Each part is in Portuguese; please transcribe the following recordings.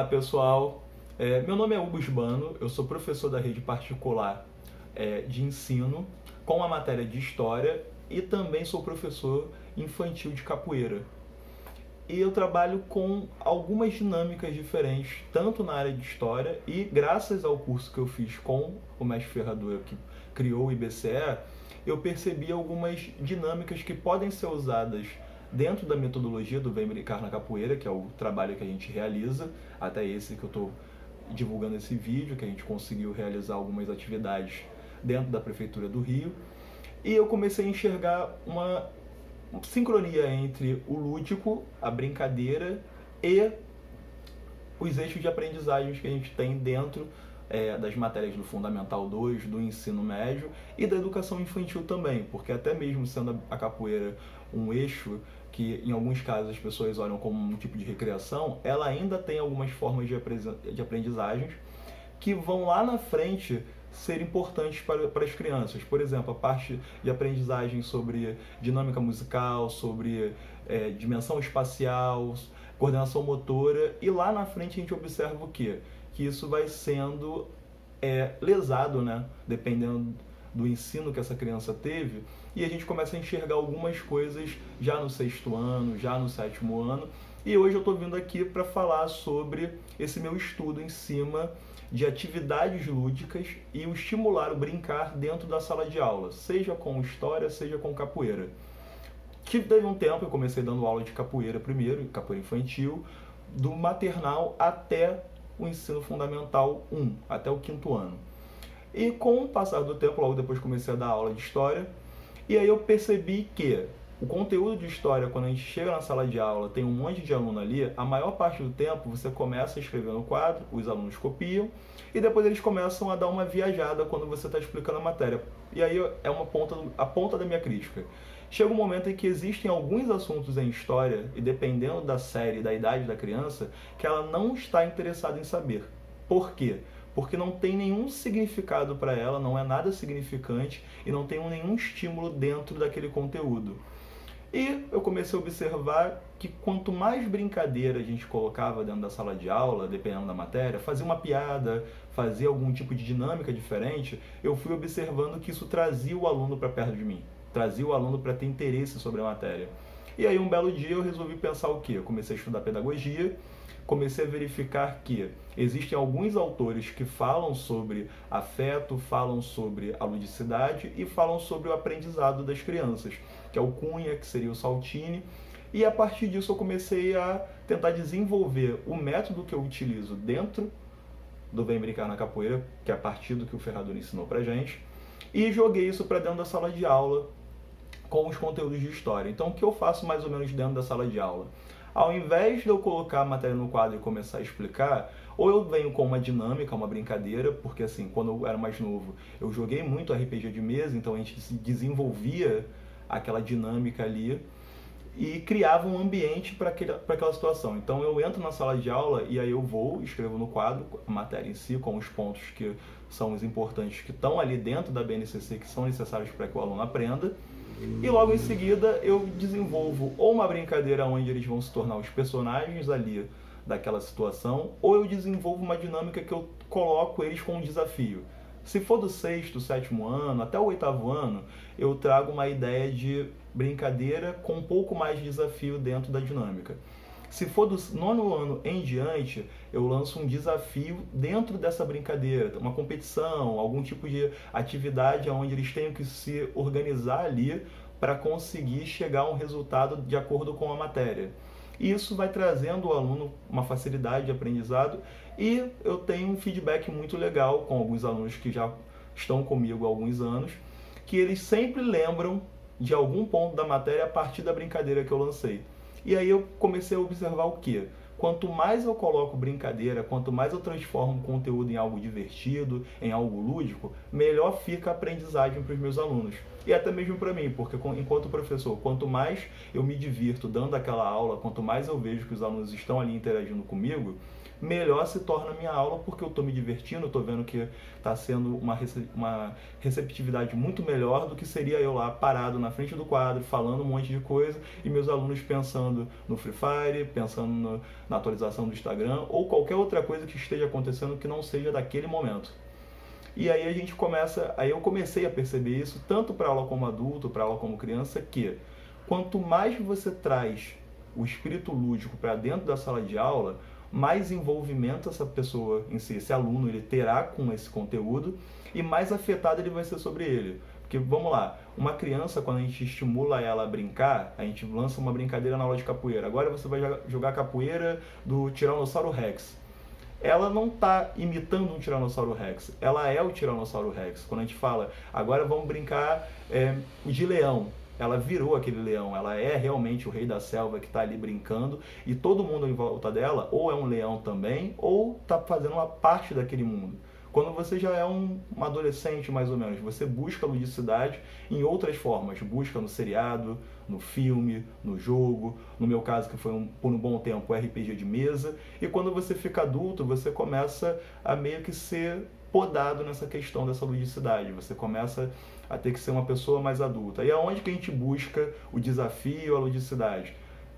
Olá pessoal, meu nome é Hugo Sbano, eu sou professor da rede particular de ensino com a matéria de História e também sou professor infantil de capoeira. E eu trabalho com algumas dinâmicas diferentes, tanto na área de História e graças ao curso que eu fiz com o mestre Ferradura que criou o IBCE, eu percebi algumas dinâmicas que podem ser usadas dentro da metodologia do Vem Brincar na Capoeira, que é o trabalho que a gente realiza, até esse que eu estou divulgando esse vídeo, que a gente conseguiu realizar algumas atividades dentro da Prefeitura do Rio. E eu comecei a enxergar uma sincronia entre o lúdico, a brincadeira e os eixos de aprendizagens que a gente tem dentro das matérias do Fundamental 2, do ensino médio e da educação infantil também, porque até mesmo sendo a capoeira um eixo que em alguns casos as pessoas olham como um tipo de recreação, ela ainda tem algumas formas de aprendizagens que vão lá na frente ser importantes para as crianças. Por exemplo, a parte de aprendizagem sobre dinâmica musical, sobre dimensão espacial, coordenação motora, e lá na frente a gente observa o quê? Que isso vai sendo lesado, né? Dependendo do ensino que essa criança teve, e a gente começa a enxergar algumas coisas já no 6º ano, já no 7º ano, e hoje eu estou vindo aqui para falar sobre esse meu estudo em cima de atividades lúdicas e o estimular o brincar dentro da sala de aula, seja com história, seja com capoeira. Teve um tempo, eu comecei dando aula de capoeira primeiro, capoeira infantil, do maternal até o ensino fundamental 1, até o 5º ano. E com o passar do tempo, logo depois comecei a dar aula de história, e aí eu percebi que o conteúdo de história, quando a gente chega na sala de aula, tem um monte de aluno ali, a maior parte do tempo você começa a escrever no quadro, os alunos copiam, e depois eles começam a dar uma viajada quando você está explicando a matéria. E aí é a ponta da minha crítica. Chega um momento em que existem alguns assuntos em história, e dependendo da série, da idade da criança, que ela não está interessada em saber. Por quê? Porque não tem nenhum significado para ela, não é nada significante e não tem nenhum estímulo dentro daquele conteúdo. E eu comecei a observar que quanto mais brincadeira a gente colocava dentro da sala de aula, dependendo da matéria, fazia uma piada, fazia algum tipo de dinâmica diferente, eu fui observando que isso trazia o aluno para perto de mim, trazia o aluno para ter interesse sobre a matéria. E aí um belo dia eu resolvi pensar o quê? Eu comecei a estudar pedagogia, comecei a verificar que existem alguns autores que falam sobre afeto, falam sobre a ludicidade e falam sobre o aprendizado das crianças, que é o Cunha, que seria o Saltini, e a partir disso eu comecei a tentar desenvolver o método que eu utilizo dentro do Vem Brincar na Capoeira, que é a partir do que o Ferradura ensinou pra gente, e joguei isso para dentro da sala de aula com os conteúdos de história. Então o que eu faço mais ou menos dentro da sala de aula? Ao invés de eu colocar a matéria no quadro e começar a explicar, ou eu venho com uma dinâmica, uma brincadeira, porque assim, quando eu era mais novo, eu joguei muito RPG de mesa, então a gente desenvolvia aquela dinâmica ali e criava um ambiente para aquela situação. Então eu entro na sala de aula e aí eu escrevo no quadro a matéria em si, com os pontos que são os importantes que estão ali dentro da BNCC, que são necessários para que o aluno aprenda. E logo em seguida eu desenvolvo ou uma brincadeira onde eles vão se tornar os personagens ali daquela situação, ou eu desenvolvo uma dinâmica que eu coloco eles com um desafio. Se for do 6º, 7º ano, até o 8º ano, eu trago uma ideia de brincadeira com um pouco mais de desafio dentro da dinâmica. Se for do 9º ano em diante, eu lanço um desafio dentro dessa brincadeira, uma competição, algum tipo de atividade onde eles tenham que se organizar ali para conseguir chegar a um resultado de acordo com a matéria. Isso vai trazendo ao aluno uma facilidade de aprendizado e eu tenho um feedback muito legal com alguns alunos que já estão comigo há alguns anos, que eles sempre lembram de algum ponto da matéria a partir da brincadeira que eu lancei. E aí eu comecei a observar o quê? Quanto mais eu coloco brincadeira, quanto mais eu transformo o conteúdo em algo divertido, em algo lúdico, melhor fica a aprendizagem para os meus alunos. E até mesmo para mim, porque enquanto professor, quanto mais eu me divirto dando aquela aula, quanto mais eu vejo que os alunos estão ali interagindo comigo, melhor se torna a minha aula, porque eu estou me divertindo, estou vendo que está sendo uma receptividade muito melhor do que seria eu lá parado na frente do quadro, falando um monte de coisa, e meus alunos pensando no Free Fire, pensando na atualização do Instagram, ou qualquer outra coisa que esteja acontecendo que não seja daquele momento. E aí eu comecei a perceber isso, tanto para aula como adulto, para aula como criança, que quanto mais você traz o espírito lúdico para dentro da sala de aula, mais envolvimento essa pessoa em si, esse aluno, ele terá com esse conteúdo e mais afetado ele vai ser sobre ele. Porque, vamos lá, uma criança, quando a gente estimula ela a brincar, a gente lança uma brincadeira na aula de capoeira. Agora você vai jogar capoeira do Tiranossauro Rex. Ela não está imitando um Tiranossauro Rex, ela é o Tiranossauro Rex. Quando a gente fala, agora vamos brincar de leão, ela virou aquele leão, ela é realmente o rei da selva que está ali brincando, e todo mundo em volta dela ou é um leão também, ou está fazendo uma parte daquele mundo. Quando você já é um adolescente, mais ou menos, você busca ludicidade em outras formas. Busca no seriado, no filme, no jogo. No meu caso, que foi por um bom tempo, RPG de mesa. E quando você fica adulto, você começa a meio que ser podado nessa questão dessa ludicidade. Você começa a ter que ser uma pessoa mais adulta. E aonde que a gente busca o desafio, a ludicidade?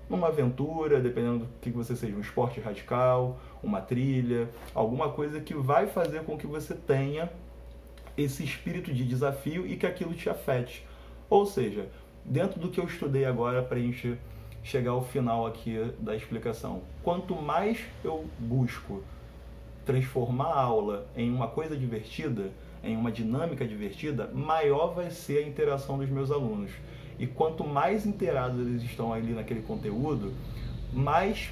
Numa aventura, dependendo do que você seja, um esporte radical, uma trilha, alguma coisa que vai fazer com que você tenha esse espírito de desafio e que aquilo te afete. Ou seja, dentro do que eu estudei agora para a gente chegar ao final aqui da explicação, quanto mais eu busco transformar a aula em uma coisa divertida, em uma dinâmica divertida, maior vai ser a interação dos meus alunos. E quanto mais inteirados eles estão ali naquele conteúdo, mais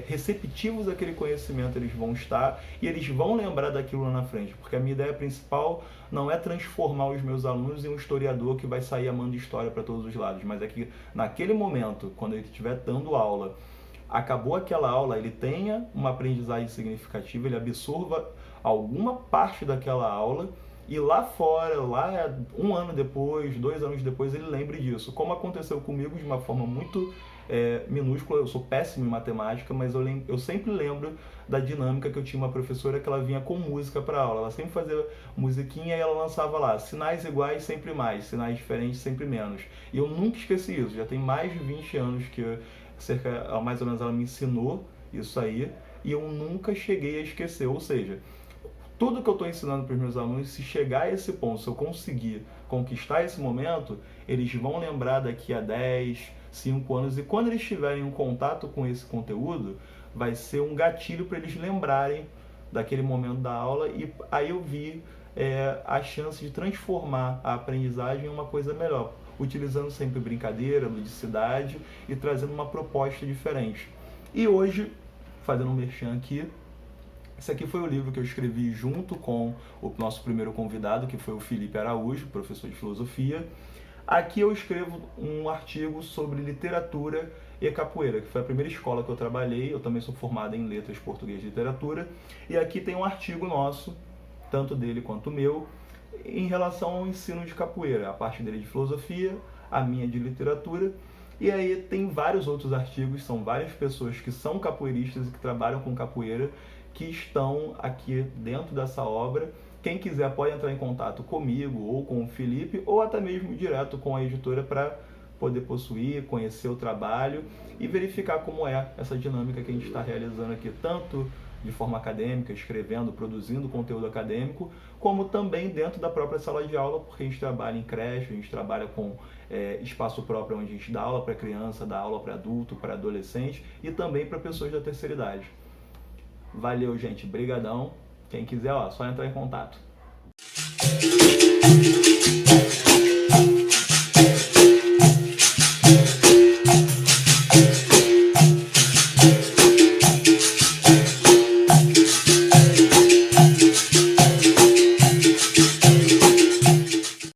receptivos àquele conhecimento eles vão estar e eles vão lembrar daquilo lá na frente. Porque a minha ideia principal não é transformar os meus alunos em um historiador que vai sair amando história para todos os lados, mas é que naquele momento, quando ele estiver dando aula, acabou aquela aula, ele tenha uma aprendizagem significativa, ele absorva alguma parte daquela aula e lá fora, lá 1 ano depois, 2 anos depois, ele lembre disso. Como aconteceu comigo de uma forma muito minúscula, eu sou péssimo em matemática, mas eu sempre lembro da dinâmica que eu tinha uma professora que ela vinha com música para aula. Ela sempre fazia musiquinha e ela lançava lá, sinais iguais sempre mais, sinais diferentes sempre menos. E eu nunca esqueci isso, já tem mais de 20 anos que mais ou menos ela me ensinou isso aí e eu nunca cheguei a esquecer. Ou seja, tudo que eu estou ensinando para os meus alunos, se chegar a esse ponto, se eu conseguir conquistar esse momento, eles vão lembrar daqui a 10, 5 anos, e quando eles tiverem um contato com esse conteúdo, vai ser um gatilho para eles lembrarem daquele momento da aula, e aí eu vi a chance de transformar a aprendizagem em uma coisa melhor, utilizando sempre brincadeira, ludicidade e trazendo uma proposta diferente. E hoje, fazendo um merchan aqui, esse aqui foi o livro que eu escrevi junto com o nosso primeiro convidado, que foi o Felipe Araújo, professor de filosofia. Aqui eu escrevo um artigo sobre literatura e capoeira, que foi a primeira escola que eu trabalhei. Eu também sou formado em letras, português e literatura. E aqui tem um artigo nosso, tanto dele quanto meu, em relação ao ensino de capoeira. A parte dele de filosofia, a minha de literatura. E aí tem vários outros artigos, são várias pessoas que são capoeiristas e que trabalham com capoeira, que estão aqui dentro dessa obra. Quem quiser pode entrar em contato comigo ou com o Felipe, ou até mesmo direto com a editora para poder possuir, conhecer o trabalho e verificar como é essa dinâmica que a gente está realizando aqui, tanto de forma acadêmica, escrevendo, produzindo conteúdo acadêmico, como também dentro da própria sala de aula, porque a gente trabalha em creche, a gente trabalha com espaço próprio onde a gente dá aula para criança, dá aula para adulto, para adolescente e também para pessoas da terceira idade. Valeu, gente. Brigadão. Quem quiser, só entrar em contato.